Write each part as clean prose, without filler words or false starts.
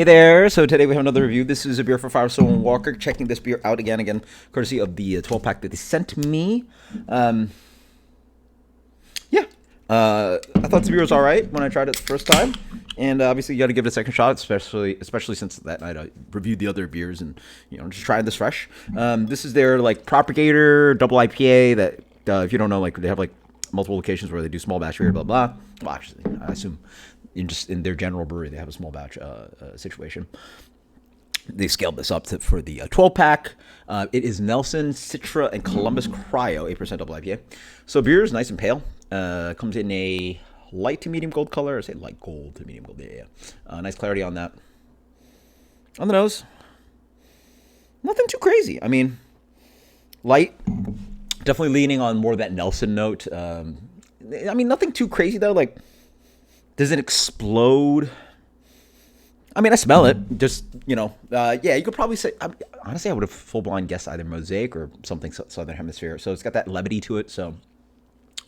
Hey there. So today we have another review. This is a beer for Firestone Walker. Checking this beer out again, courtesy of the 12 pack that they sent me. Um, yeah, I thought the beer was all right when I tried it the first time, and obviously you got to give it a second shot, especially since that night I reviewed the other beers and just trying this fresh. This is their like propagator double IPA that if you don't know, like they have like multiple locations where they do small batch beer, blah blah. Well, actually, I assume in their general brewery they have a small batch situation. They scaled this up for the 12 pack. It is Nelson, Citra, and Columbus Cryo, 8% double IPA. So beer is nice and pale. Comes in a light to medium gold color. I say light gold to medium gold. Yeah. Nice clarity on that. On the nose, nothing too crazy. I mean, light, definitely leaning on more of that Nelson note. I mean, nothing too crazy though. Like, does it explode? I mean, I smell it. Just, yeah, you could probably say, honestly, I would have full blind guessed either Mosaic or something Southern Hemisphere. So it's got that levity to it. So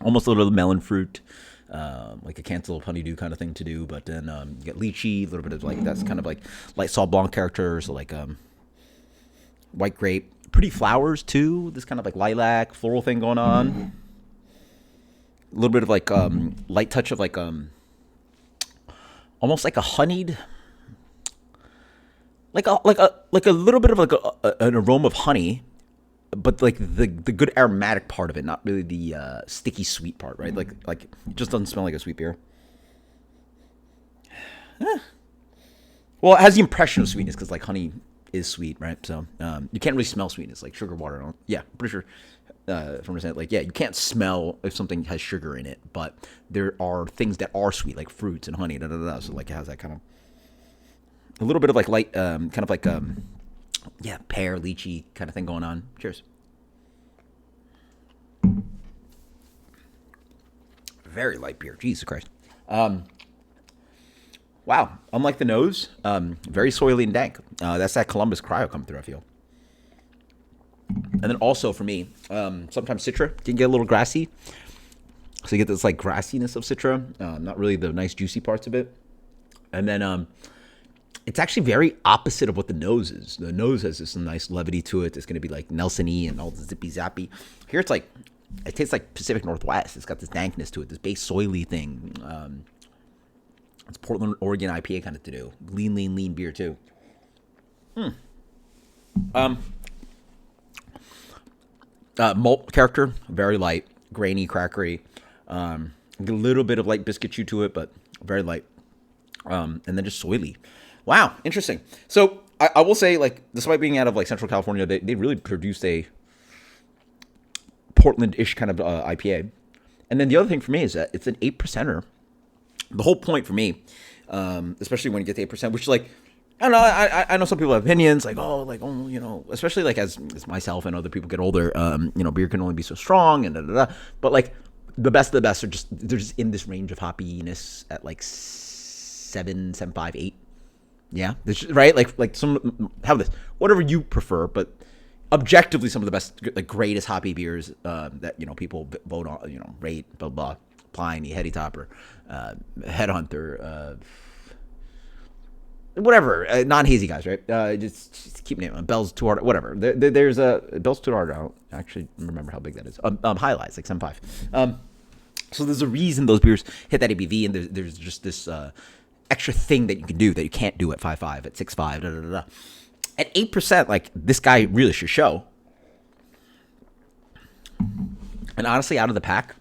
almost a little melon fruit, like a cantaloupe honeydew kind of thing to do. But then you get lychee, a little bit of like, that's kind of like light Sauv Blanc characters, like white grape. Pretty flowers too. This kind of like lilac, floral thing going on. A little bit of like light touch of like almost like a honeyed, like a little bit of like an aroma of honey, but like the good aromatic part of it, not really the sticky sweet part, right? Like it just doesn't smell like a sweet beer. Well, it has the impression of sweetness because like honey is sweet, right? So you can't really smell sweetness like sugar water. Yeah, I'm pretty sure. From percent, like, yeah, you can't smell if something has sugar in it, but there are things that are sweet, like fruits and honey. So like it has that kind of a little bit of like light, kind of like yeah, pear, lychee kind of thing going on. Cheers. Very light beer. Jesus Christ. Wow. Unlike the nose, very soily and dank. That's that Columbus Cryo coming through, I feel. And then also for me, sometimes Citra can get a little grassy. So you get this like grassiness of Citra, not really the nice juicy parts of it. And then it's actually very opposite of what the nose is. The nose has this nice levity to it. It's going to be like Nelson-y and all the zippy zappy. Here it's like, it tastes like Pacific Northwest. It's got this dankness to it, this base soily thing. It's Portland, Oregon IPA kind of to do. Lean beer too. Malt character, very light, grainy, crackery. A little bit of light biscuit chew to it, but very light. And then just soily. Wow, interesting. So I will say, like, despite being out of like Central California, they really produced a Portland-ish kind of IPA. And then the other thing for me is that it's an 8%er. The whole point for me, especially when you get to 8%, which is like, I don't know. I know some people have opinions like, especially like as myself and other people get older, beer can only be so strong and da da da. But like the best of the best they're just in this range of hoppiness at like 7.5, 8. Yeah, right. Like some have this whatever you prefer, but objectively some of the best, like greatest hoppy beers that people vote on, rate blah blah. Pliny, Heady Topper, Headhunter. Whatever, non-hazy guys, right? Just keep naming them. Bell's Too Hard, whatever. There's a Bell's Too Hard. I don't actually remember how big that is. Highlights like 7.5. So there's a reason those beers hit that ABV, and there's just this extra thing that you can do that you can't do at 5.5, at 6.5, da da da da. At 8%, like this guy really should show. And honestly, out of the pack,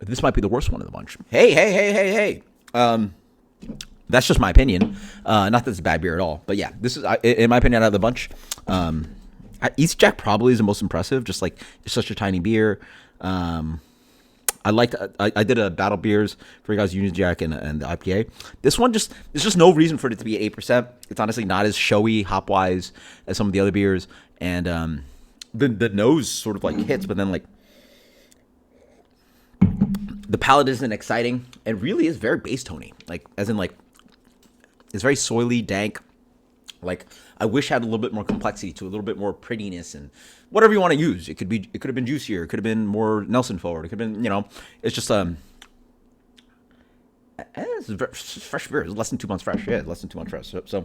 this might be the worst one of the bunch. Hey. That's just my opinion. Not that it's bad beer at all, but yeah, this is, in my opinion, out of the bunch. East Jack probably is the most impressive. Just like it's such a tiny beer. I did a battle beers for you guys, Union Jack and the IPA. This one there's just no reason for it to be 8%. It's honestly not as showy hop wise as some of the other beers, and the nose sort of like hits, but then like the palate isn't exciting. It really is very base tony, like as in like. It's very soily, dank. Like I wish it had a little bit more complexity to it, a little bit more prettiness and whatever you want to use. It could have been juicier. It could have been more Nelson forward. It could have been, it's just It's fresh beer. It's less than 2 months fresh. Yeah, less than 2 months fresh. So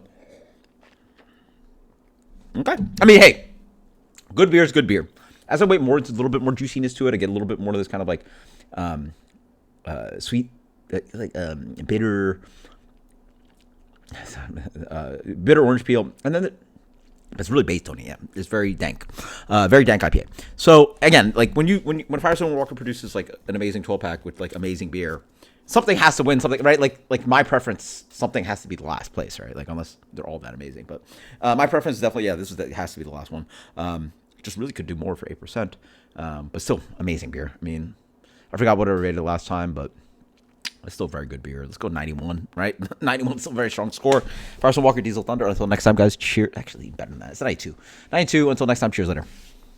okay. I mean, hey, good beer is good beer. As I wait more, it's a little bit more juiciness to it. I get a little bit more of this kind of like sweet, bitter, bitter orange peel, and then it's really based on it. Yeah, it's very dank IPA. So again, like when Firestone Walker produces like an amazing 12-pack with like amazing beer, something has to win. Something, right? Like my preference, something has to be the last place, right? Like unless they're all that amazing, but my preference is definitely it has to be the last one. Just really could do more for 8%, but still amazing beer. I mean, I forgot what I rated last time, but it's still very good beer. Let's go 91, right? 91 is still a very strong score. Firestone Walker Diesel Thunder. Until next time, guys, cheers. Actually, better than that. It's 92. 92. Until next time, cheers later.